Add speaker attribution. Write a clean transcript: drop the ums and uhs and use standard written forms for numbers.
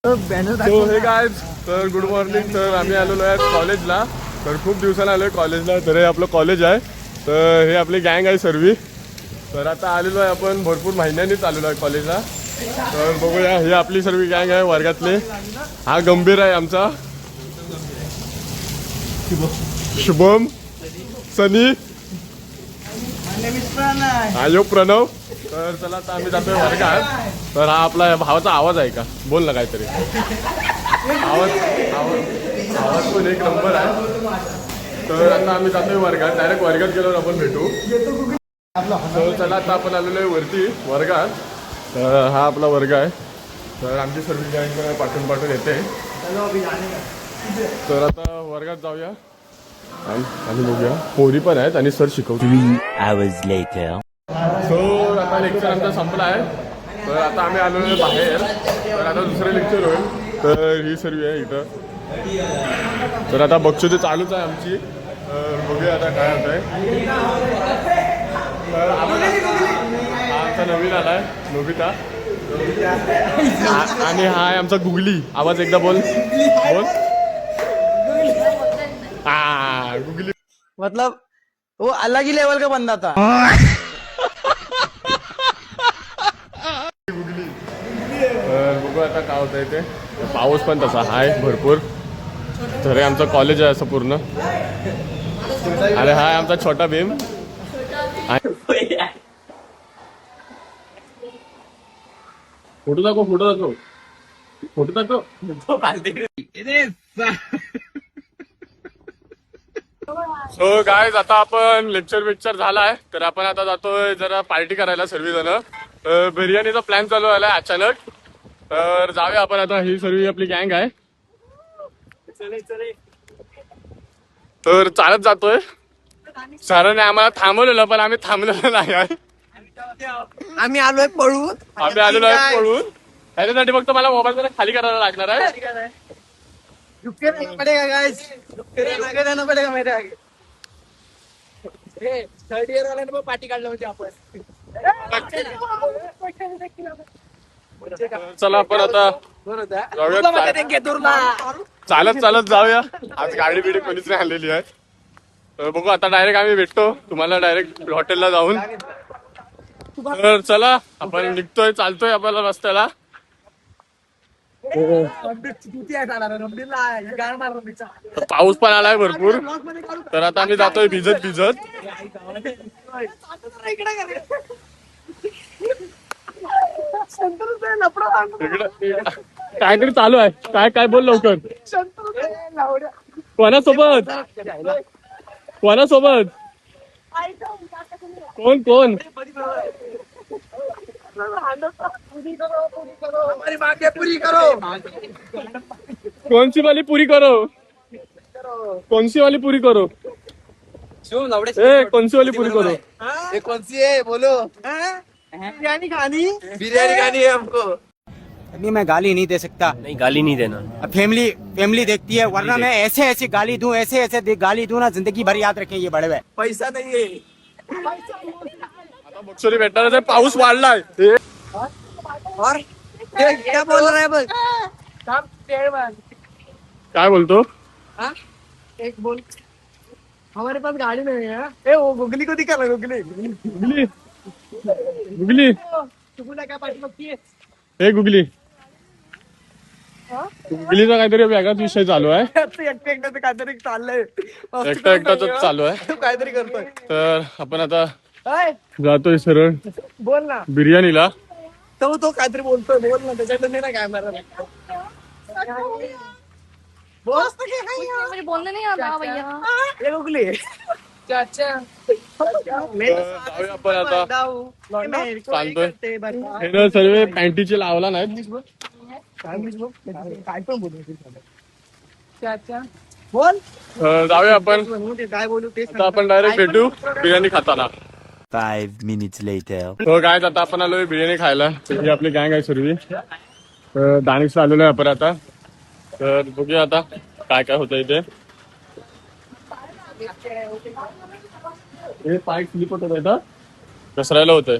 Speaker 1: So हे काय तर गुड मॉर्निंग. तर आम्ही आलेलो आहे कॉलेजला. तर खूप दिवसाला आलो आहे कॉलेजला. तर हे आपलं कॉलेज आहे. तर हे आपली गँग आहे सर्वी. तर आता आलेलो आहे आपण भरपूर महिन्यांनीच आलेलो आहे कॉलेजला. तर बघूया ही आपली सर्व गँग आहे वर्गातले. हा गंभीर आहे आमचा शुभम, सनी, हा यो प्रणव. तर चला आता आम्ही जातोय वर्गात. तर हा आपला भावाचा आवाज आहे का? बोल ना काहीतरी. आवाज आवाज आवाज पण एक नंबर आहे. तर आता आम्ही जातोय वर्गात. डायरेक्ट वर्गात गेल्यावर आपण भेटू. तर चला आता आपण आलेलो आहे वरती वर्गात. तर हा आपला वर्ग आहे. तर आमची सर्व गँग पाठून येते. तर आता वर्गात जाऊया आणि बघूया. पोरी पण आहेत आणि सर शिकवतो.
Speaker 2: 3 hours later.
Speaker 1: सो आता लेक्चर आमचा संपला आहे. तर आता आम्ही आलो आहे बाहेर. तर आता दुसरं लेक्चर होईल. तर ही सर्व आहे इथं. तर आता बक्षुसे चालूच आहे आमची. तर बघूया आता काय होत आहे. तर हा आमचा नवीन आला आहे नोबिता. आणि हा आहे आमचा गुगली. आवाज एकदा बोल बोल. हा गुगली
Speaker 3: मतलब वो अलग ही लेवल का बंदा था.
Speaker 1: गुगली. तर बघू आता काय होत आहे ते. पाऊस पण तसा आहे भरपूर. तर हे आमचं कॉलेज आहे असं पूर्ण. अरे हा आहे आमचा छोटा भीम. फोटो दाखव फोटो दाखव फोटो दाखव. सो गाईज आता आपण लेक्चर झालाय. तर आपण आता जातोय जरा पार्टी करायला सर्वजण. बिर्याणीचा प्लॅन चालू झालाय अचानक. तर जाऊया आपण आता. ही सर्व आपली गँग आहे. तर चालत जातोय. सरांनी आम्हाला थांबवलेलं पण आम्ही थांबलेलं नाही आहे.
Speaker 3: आम्ही आलोय पळून.
Speaker 1: आम्ही आलेलो आहे पळून. त्याच्यासाठी फक्त मला मोबाईल जरा खाली करायला लागणार आहे.
Speaker 3: झुकके रहना पड़ेगा गाइस. झुकके रहना पड़ेगा मेरे आगे. थर्ड इयर वाल्याने पार्टी काढलं होती आपण.
Speaker 1: चला आपण आता जाऊया. चालत जाऊया. आज गाडी बिडी कोणीच नाही आणलेली आहे. तर बघू आता डायरेक्ट आम्ही भेटतो तुम्हाला डायरेक्ट हॉटेलला जाऊन. तर चला आपण निघतोय चालतोय आपल्याला रस्त्याला. पाऊस पण आलाय भरपूर. तर आता आम्ही जातोय भिजत काहीतरी चालू आहे. काय काय बोल लवकर. कोणासोबत कोणासोबत कोण कोण.
Speaker 3: हमारी मांगे पूरी करो.
Speaker 1: कौन सी वाली पूरी करो. कौन सी वाली पूरी करो. ए कौन सी वाली पूरी करो.
Speaker 3: ये कौन सी है बोलो. बिरयानी खानी है हमको. नहीं मैं गाली नहीं दे सकता.
Speaker 2: नहीं गाली नहीं देना.
Speaker 3: फैमिली देखती है वरना मैं ऐसे गाली दूं ऐसे गाली दूं ना जिंदगी भर याद रखें ये बड़े हुए. पैसा नहीं है.
Speaker 1: आता बक्षोरी भेटणार आहे. पाऊस वाढलाय.
Speaker 3: और क्या बोल रहा है बस.
Speaker 1: काय बोलतो.
Speaker 3: एक बोल. हमारे पास गाड़ी नहीं है. ए वो गुगली को दिखा ना गुगली.
Speaker 1: गुगली गुगली
Speaker 3: तुला काय पाठी बघती है.
Speaker 1: हे गुगली. गुगलीचा काहीतरी वेगळाच विषय चालू आहे.
Speaker 3: एकट्याचं काहीतरी चाललंय.
Speaker 1: एकटाच चालू आहे.
Speaker 3: काहीतरी करतोय.
Speaker 1: तर आपण आता जातोय सरळ
Speaker 3: बोल ना.
Speaker 1: बिर्याणीला.
Speaker 3: तो काहीतरी बोलतोय. बोल ना त्याच्याकडे नाही ना कॅमेरा.
Speaker 4: मुझे बोलने नहीं आता भैया.
Speaker 3: ये गुगली. अच्छा
Speaker 1: जाऊया आपण आता. चालतोय. हे सर्व पॅन्टीचे लावला नाहीत.
Speaker 3: काय पण बोल.
Speaker 1: जाऊया आपण.
Speaker 3: काय बोलू ते
Speaker 1: आता आपण डायरेक्ट भेटू बिर्याणी खाताना.
Speaker 2: 5 minutes later.
Speaker 1: हो काय आता आपण आलोय बिर्याणी खायला. ही आपली गँग आहे सर्वी. दानिश आलेलो आहे आपण आता. तर बघूया आता काय काय होतं इथे. हे पाय स्लिप होत घसरायला होतंय.